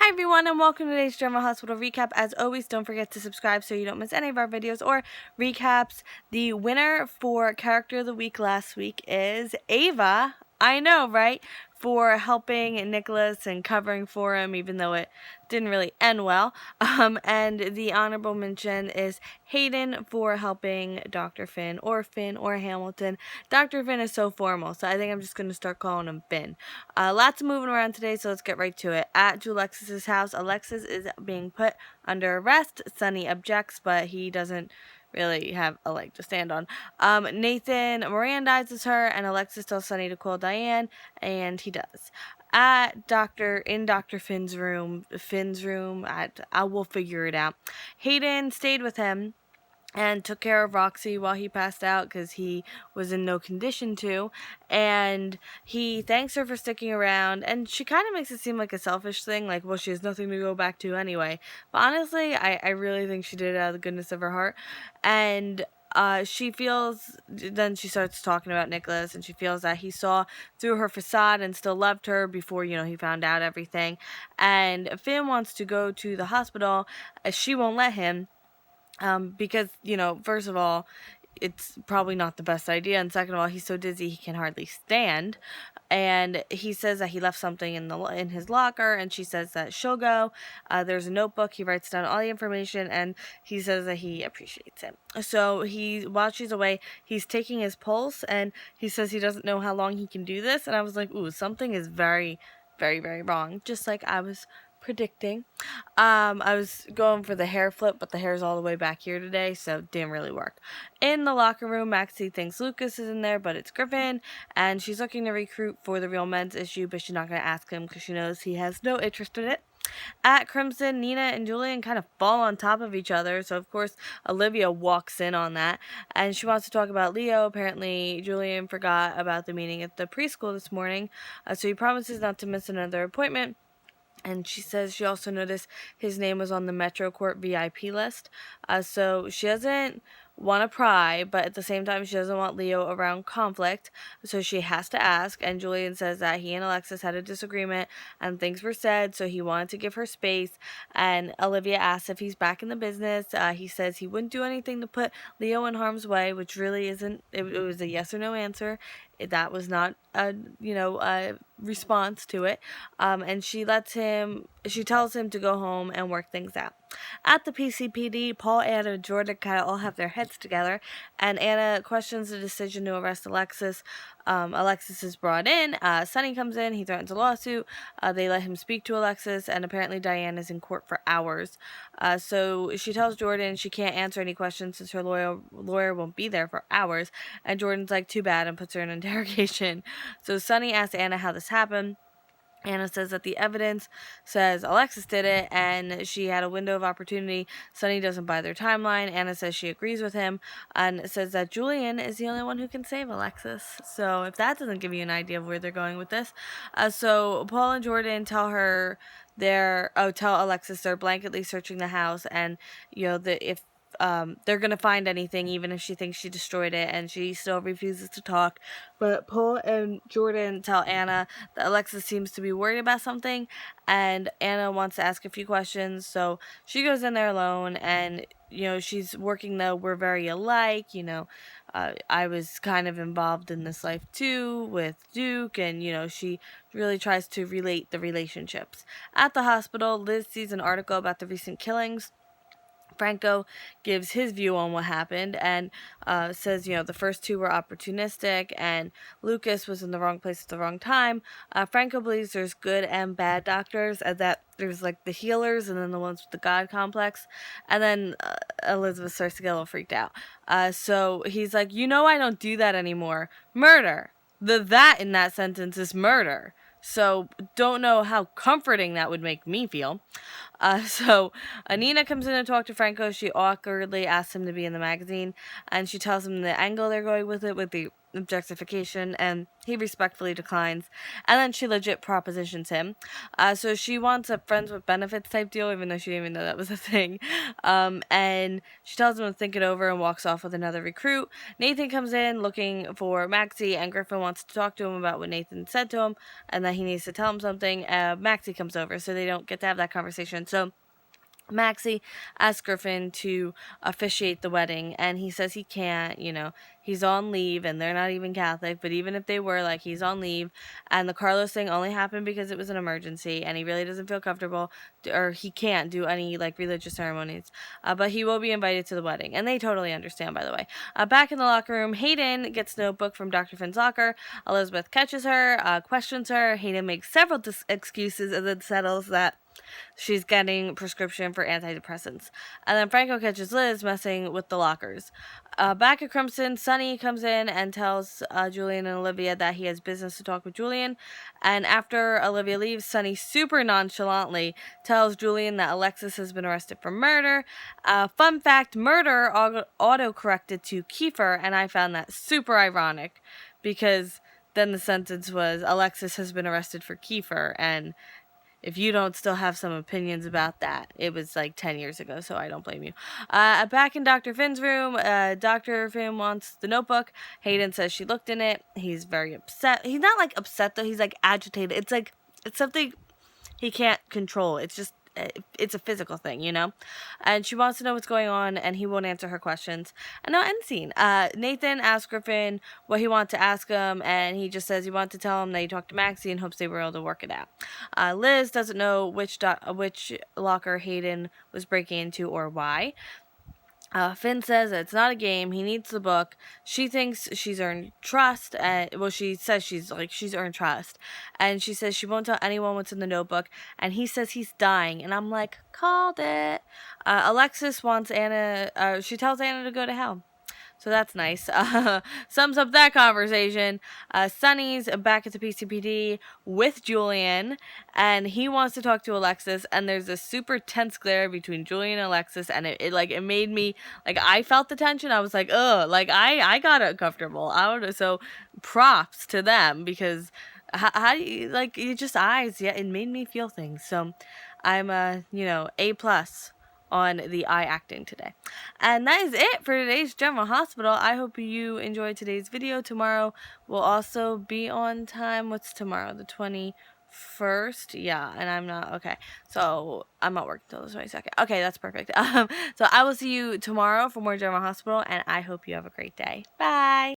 Hi everyone and welcome to today's General Hospital recap. As always, don't forget to subscribe so you don't miss any of our videos or recaps. The winner for Character of the Week last week is Ava. I know, right? For helping Nicholas and covering for him, even though it didn't really end well. And the honorable mention is Hayden for helping Dr. Finn or Hamilton. Dr. Finn is so formal, so I think I'm just going to start calling him Finn. Lots of moving around today, so let's get right to it. At ALEXIS' house, Alexis is being put under arrest. Sonny objects, but he doesn't really have a leg to stand on. Nathan Mirandizes her, and Alexis tells Sonny to call Diane, and he does. At Dr. Finn's room, I will figure it out. Hayden stayed with him and took care of Roxy while he passed out because he was in no condition to, and he thanks her for sticking around, and she kind of makes it seem like a selfish thing, like, well, she has nothing to go back to anyway, but honestly, I really think she did it out of the goodness of her heart, and she feels, then she starts talking about Nicholas, and she feels that he saw through her facade and still loved her before, he found out everything, and Finn wants to go to the hospital, she won't let him, because, first of all, it's probably not the best idea, and second of all, he's so dizzy he can hardly stand, and he says that he left something in his locker, and she says that she'll go. There's a notebook, he writes down all the information, and he says that he appreciates it. So while she's away, he's taking his pulse, and he says he doesn't know how long he can do this, and I was like, ooh, something is very, very, very wrong, just like I was predicting. I was going for the hair flip, but the hair's all the way back here today, so didn't really work. In the locker room, Maxie thinks Lucas is in there, but it's Griffin, and she's looking to recruit for the Real Men's issue, but she's not going to ask him because she knows he has no interest in it. At Crimson, Nina and Julian kind of fall on top of each other, so of course Olivia walks in on that, and she wants to talk about Leo. Apparently Julian forgot about the meeting at the preschool this morning, so he promises not to miss another appointment. And she says she also noticed his name was on the Metro Court VIP list. So she doesn't want to pry, but at the same time, she doesn't want Leo around conflict. So she has to ask. And Julian says that he and Alexis had a disagreement and things were said. So he wanted to give her space. And Olivia asks if he's back in the business. He says he wouldn't do anything to put Leo in harm's way, which really isn't. It was a yes or no answer. That was not a response to it. And she tells him to go home and work things out. At the PCPD, Paul, Anna, and Jordan kind of all have their heads together, and Anna questions the decision to arrest Alexis. Alexis is brought in. Sonny comes in. He threatens a lawsuit. They let him speak to Alexis, and apparently Diane is in court for hours. So she tells Jordan she can't answer any questions since her lawyer won't be there for hours, and Jordan's like, too bad, and puts her in interrogation. So Sonny asks Anna how this happened. Anna says that the evidence says Alexis did it, and she had a window of opportunity. Sonny doesn't buy their timeline. Anna says she agrees with him, and says that Julian is the only one who can save Alexis. So if that doesn't give you an idea of where they're going with this. So Paul and Jordan tell Alexis they're blanketly searching the house, and if they're gonna find anything, even if she thinks she destroyed it, and she still refuses to talk. But Paul and Jordan tell Anna that Alexis seems to be worried about something, and Anna wants to ask a few questions, so she goes in there alone, and she's working the "we're very alike," I was kind of involved in this life too with Duke, and she really tries to relate the relationships. At the hospital, Liz sees an article about the recent killings. Franco gives his view on what happened and says, the first two were opportunistic and Lucas was in the wrong place at the wrong time. Franco believes there's good and bad doctors, and that there's like the healers and then the ones with the God complex. And then Elizabeth starts to get a little freaked out. So he's like, I don't do that anymore. Murder. The that in that sentence is murder. So, don't know how comforting that would make me feel. So Nina comes in to talk to Franco. She awkwardly asks him to be in the magazine, and she tells him the angle they're going with it, with the objectification, and he respectfully declines. And then she legit propositions him. So she wants a friends with benefits type deal, even though she didn't even know that was a thing. And she tells him to think it over and walks off with another recruit. Nathan comes in looking for Maxie, and Griffin wants to talk to him about what Nathan said to him, and that he needs to tell him something. Maxie comes over, so they don't get to have that conversation. So Maxie asks Griffin to officiate the wedding, and he says he can't, he's on leave, and they're not even Catholic, but even if they were, like, he's on leave, and the Carlos thing only happened because it was an emergency, and he really doesn't feel comfortable, or he can't do any, like, religious ceremonies, but he will be invited to the wedding, and they totally understand, by the way. Back in the locker room, Hayden gets a notebook from Dr. Finn's locker. Elizabeth catches her, questions her. Hayden makes several excuses, and then settles that she's getting prescription for antidepressants. And then Franco catches Liz messing with the lockers. Back at Crimson, Sonny comes in and tells Julian and Olivia that he has business to talk with Julian. And after Olivia leaves, Sonny super nonchalantly tells Julian that Alexis has been arrested for murder. Fun fact, murder auto-corrected to Kiefer, and I found that super ironic because then the sentence was Alexis has been arrested for Kiefer, and if you don't still have some opinions about that, it was like 10 years ago, so I don't blame you. Back in Dr. Finn's room, Dr. Finn wants the notebook. Hayden says she looked in it. He's very upset. He's not like upset though, he's like agitated. It's something he can't control. It's a physical thing, And she wants to know what's going on, and he won't answer her questions. And now, end scene. Nathan asks Griffin what he wants to ask him, and he just says he wants to tell him that he talked to Maxie and hopes they were able to work it out. Liz doesn't know which locker Hayden was breaking into or why. Finn says that it's not a game. He needs the book. She thinks she's earned trust. She says she's earned trust. And she says she won't tell anyone what's in the notebook. And he says he's dying. And I'm like, called it. Alexis wants Anna, she tells Anna to go to hell. So that's nice. Sums up that conversation. Sonny's back at the PCPD with Julian, and he wants to talk to Alexis, and there's this super tense glare between Julian and Alexis, and it made me, I felt the tension. I was like, ugh, I got uncomfortable. So props to them, because how do you, you just eyes, yeah, it made me feel things. So I'm, A+ on the eye acting today. And that is it for today's General Hospital. I hope you enjoyed today's video. Tomorrow will also be on time. What's tomorrow? The 21st? Yeah, and I'm not, okay. So, I'm not working until the 22nd. Okay, that's perfect. So, I will see you tomorrow for more General Hospital, and I hope you have a great day. Bye!